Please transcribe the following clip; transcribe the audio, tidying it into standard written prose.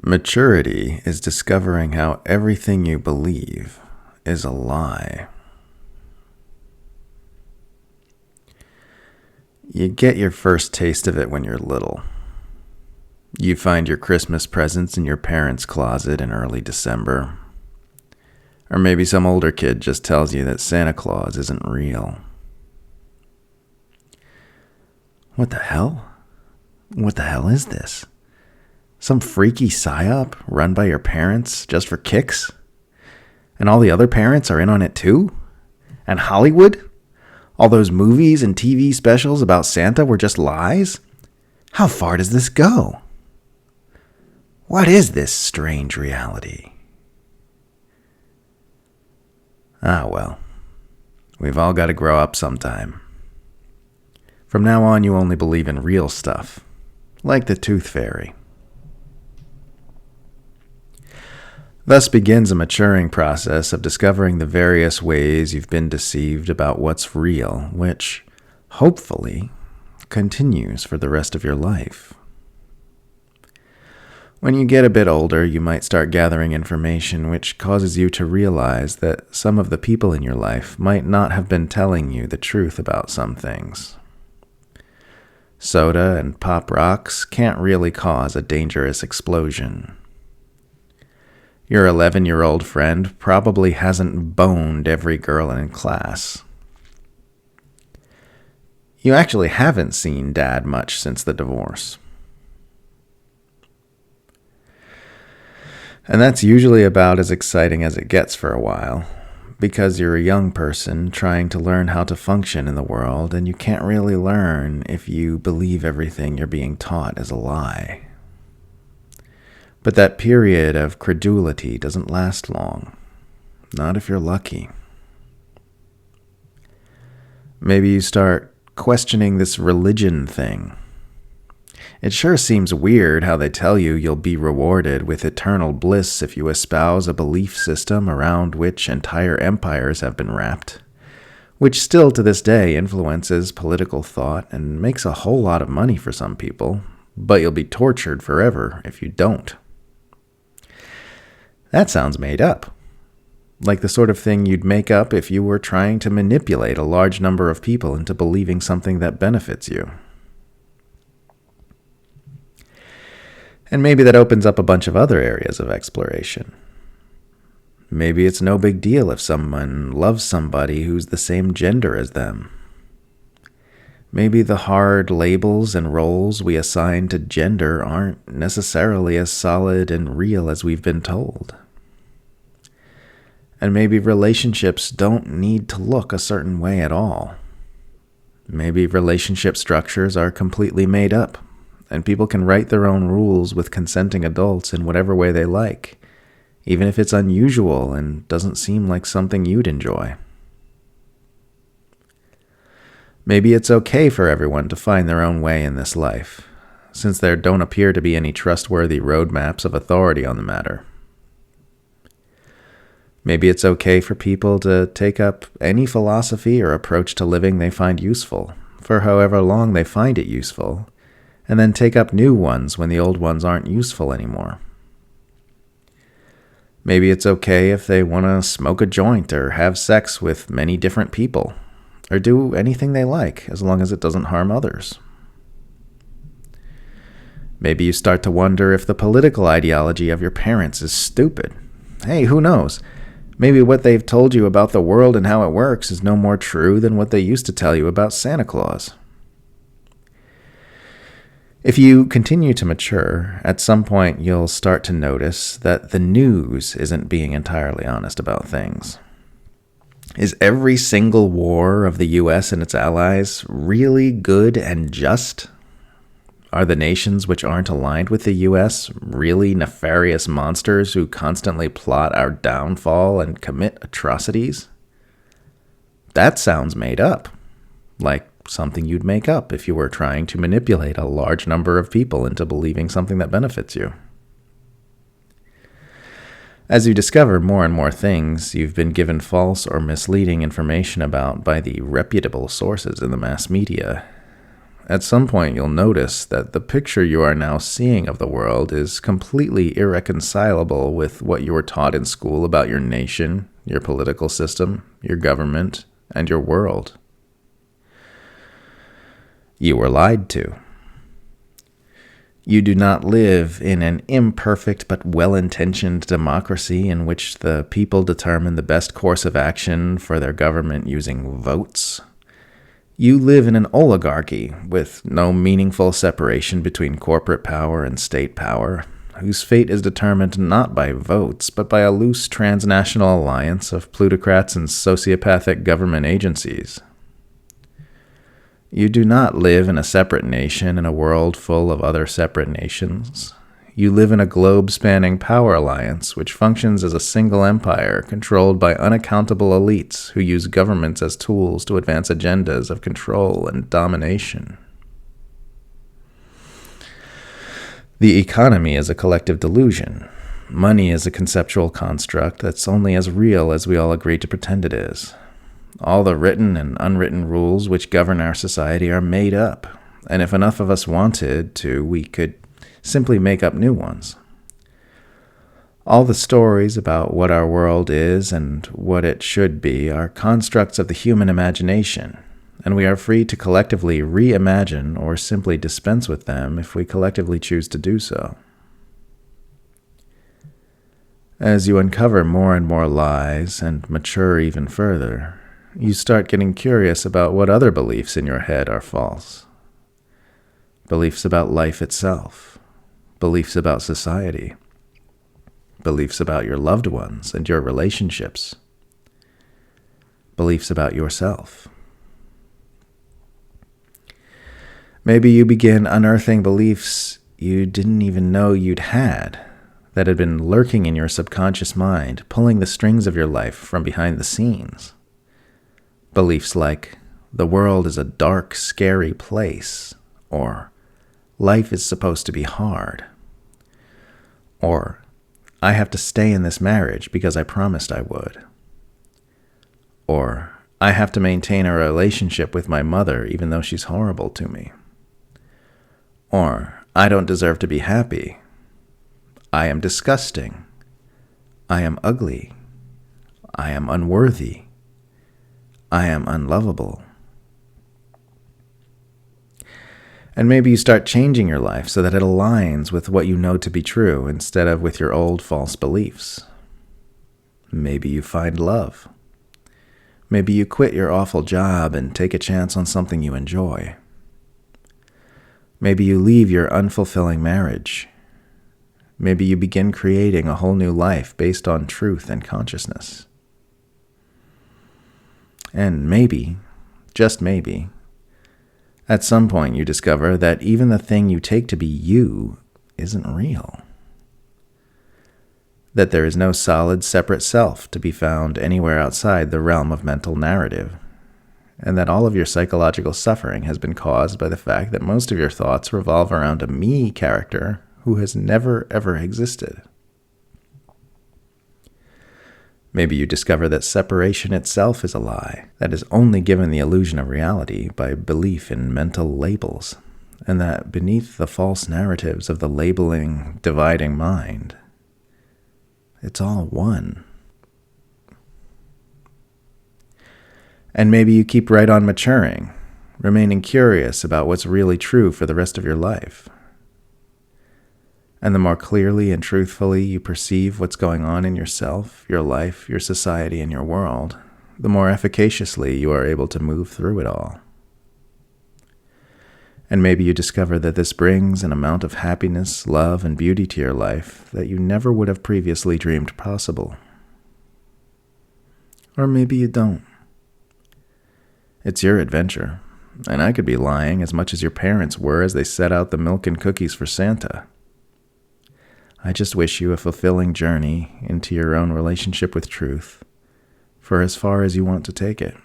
Maturity is discovering how everything you believe is a lie. You get your first taste of it when you're little. You find your Christmas presents in your parents' closet in early December. Or maybe some older kid just tells you that Santa Claus isn't real. What the hell? What the hell is this? Some freaky psyop run by your parents just for kicks? And all the other parents are in on it too? And Hollywood? All those movies and TV specials about Santa were just lies? How far does this go? What is this strange reality? Ah, well, we've all got to grow up sometime. From now on, you only believe in real stuff, like the Tooth Fairy. Thus begins a maturing process of discovering the various ways you've been deceived about what's real, which, hopefully, continues for the rest of your life. When you get a bit older, you might start gathering information which causes you to realize that some of the people in your life might not have been telling you the truth about some things. Soda and pop rocks can't really cause a dangerous explosion. Your 11-year-old friend probably hasn't boned every girl in class. You actually haven't seen Dad much since the divorce. And that's usually about as exciting as it gets for a while, because you're a young person trying to learn how to function in the world, and you can't really learn if you believe everything you're being taught is a lie. But that period of credulity doesn't last long, not if you're lucky. Maybe you start questioning this religion thing. It sure seems weird how they tell you you'll be rewarded with eternal bliss if you espouse a belief system around which entire empires have been wrapped, which still to this day influences political thought and makes a whole lot of money for some people, but you'll be tortured forever if you don't. That sounds made up, like the sort of thing you'd make up if you were trying to manipulate a large number of people into believing something that benefits you. And maybe that opens up a bunch of other areas of exploration. Maybe it's no big deal if someone loves somebody who's the same gender as them. Maybe the hard labels and roles we assign to gender aren't necessarily as solid and real as we've been told. And maybe relationships don't need to look a certain way at all. Maybe relationship structures are completely made up, and people can write their own rules with consenting adults in whatever way they like, even if it's unusual and doesn't seem like something you'd enjoy. Maybe it's okay for everyone to find their own way in this life, since there don't appear to be any trustworthy roadmaps of authority on the matter. Maybe it's okay for people to take up any philosophy or approach to living they find useful, for however long they find it useful, and then take up new ones when the old ones aren't useful anymore. Maybe it's okay if they want to smoke a joint or have sex with many different people, or do anything they like, as long as it doesn't harm others. Maybe you start to wonder if the political ideology of your parents is stupid. Hey, who knows? Maybe what they've told you about the world and how it works is no more true than what they used to tell you about Santa Claus. If you continue to mature, at some point you'll start to notice that the news isn't being entirely honest about things. Is every single war of the U.S. and its allies really good and just? Are the nations which aren't aligned with the U.S. really nefarious monsters who constantly plot our downfall and commit atrocities? That sounds made up, like something you'd make up if you were trying to manipulate a large number of people into believing something that benefits you. As you discover more and more things you've been given false or misleading information about by the reputable sources in the mass media, at some point you'll notice that the picture you are now seeing of the world is completely irreconcilable with what you were taught in school about your nation, your political system, your government, and your world. You were lied to. You do not live in an imperfect but well-intentioned democracy in which the people determine the best course of action for their government using votes. You live in an oligarchy with no meaningful separation between corporate power and state power, whose fate is determined not by votes, but by a loose transnational alliance of plutocrats and sociopathic government agencies. You do not live in a separate nation in a world full of other separate nations. You live in a globe-spanning power alliance which functions as a single empire controlled by unaccountable elites who use governments as tools to advance agendas of control and domination. The economy is a collective delusion. Money is a conceptual construct that's only as real as we all agree to pretend it is. All the written and unwritten rules which govern our society are made up, and if enough of us wanted to, we could simply make up new ones. All the stories about what our world is and what it should be are constructs of the human imagination, and we are free to collectively reimagine or simply dispense with them if we collectively choose to do so. As you uncover more and more lies and mature even further, you start getting curious about what other beliefs in your head are false. Beliefs about life itself, beliefs about society, beliefs about your loved ones and your relationships, beliefs about yourself. Maybe you begin unearthing beliefs you didn't even know you'd had, that had been lurking in your subconscious mind, pulling the strings of your life from behind the scenes. Beliefs like, the world is a dark, scary place, or life is supposed to be hard, or I have to stay in this marriage because I promised I would, or I have to maintain a relationship with my mother even though she's horrible to me, or I don't deserve to be happy, I am disgusting, I am ugly, I am unworthy, I am unlovable. And maybe you start changing your life so that it aligns with what you know to be true instead of with your old false beliefs. Maybe you find love. Maybe you quit your awful job and take a chance on something you enjoy. Maybe you leave your unfulfilling marriage. Maybe you begin creating a whole new life based on truth and consciousness. And maybe, just maybe, at some point you discover that even the thing you take to be you isn't real. That there is no solid, separate self to be found anywhere outside the realm of mental narrative, and that all of your psychological suffering has been caused by the fact that most of your thoughts revolve around a me character who has never, ever existed. Maybe you discover that separation itself is a lie that is only given the illusion of reality by belief in mental labels, and that beneath the false narratives of the labeling, dividing mind, it's all one. And maybe you keep right on maturing, remaining curious about what's really true for the rest of your life. And the more clearly and truthfully you perceive what's going on in yourself, your life, your society, and your world, the more efficaciously you are able to move through it all. And maybe you discover that this brings an amount of happiness, love, and beauty to your life that you never would have previously dreamed possible. Or maybe you don't. It's your adventure, and I could be lying as much as your parents were as they set out the milk and cookies for Santa. I just wish you a fulfilling journey into your own relationship with truth, for as far as you want to take it.